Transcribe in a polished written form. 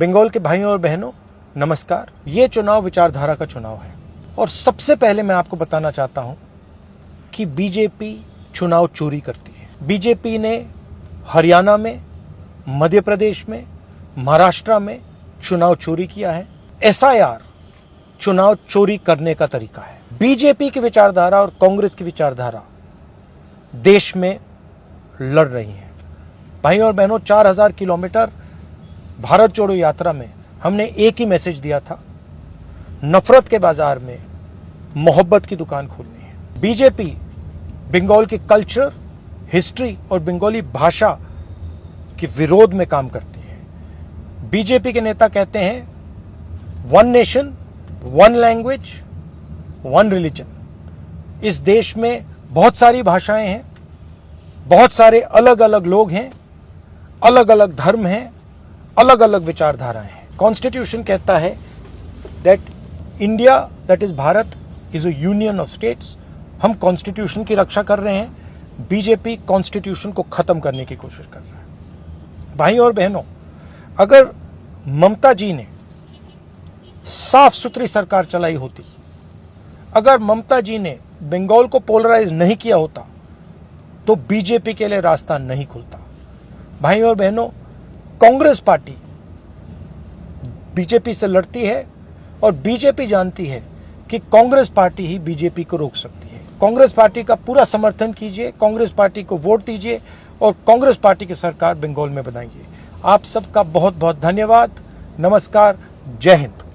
बंगाल के भाइयों और बहनों नमस्कार। ये चुनाव विचारधारा का चुनाव है और सबसे पहले मैं आपको बताना चाहता हूं कि बीजेपी चुनाव चोरी करती है। बीजेपी ने हरियाणा में, मध्य प्रदेश में, महाराष्ट्र में चुनाव चोरी किया है। एसआईआर चुनाव चोरी करने का तरीका है। बीजेपी की विचारधारा और कांग्रेस की विचारधारा देश में लड़ रही है। भाइयों और बहनों, 4000 किलोमीटर भारत जोड़ो यात्रा में हमने एक ही मैसेज दिया था, नफरत के बाजार में मोहब्बत की दुकान खोलनी है। बीजेपी बंगाल के कल्चर, हिस्ट्री और बंगाली भाषा के विरोध में काम करती है। बीजेपी के नेता कहते हैं one nation, one language, one religion. इस देश में बहुत सारी भाषाएं हैं, बहुत सारे अलग अलग लोग हैं, अलग अलग धर्म हैं, अलग अलग विचारधाराएं हैं। कॉन्स्टिट्यूशन कहता है that India, that is Bharat, is a union of states. हम कॉन्स्टिट्यूशन की रक्षा कर रहे हैं। बीजेपी कॉन्स्टिट्यूशन को खत्म करने की कोशिश कर रहा है। भाइयों और बहनों, अगर ममता जी ने साफ सुथरी सरकार चलाई होती, अगर ममता जी ने बंगाल को पोलराइज नहीं किया होता, तो बीजेपी के लिए रास्ता नहीं खुलता। भाइयों और बहनों, कांग्रेस पार्टी बीजेपी से लड़ती है और बीजेपी जानती है कि कांग्रेस पार्टी ही बीजेपी को रोक सकती है। कांग्रेस पार्टी का पूरा समर्थन कीजिए, कांग्रेस पार्टी को वोट दीजिए और कांग्रेस पार्टी की सरकार बंगाल में बनाइए। आप सबका बहुत बहुत धन्यवाद। नमस्कार। जय हिंद।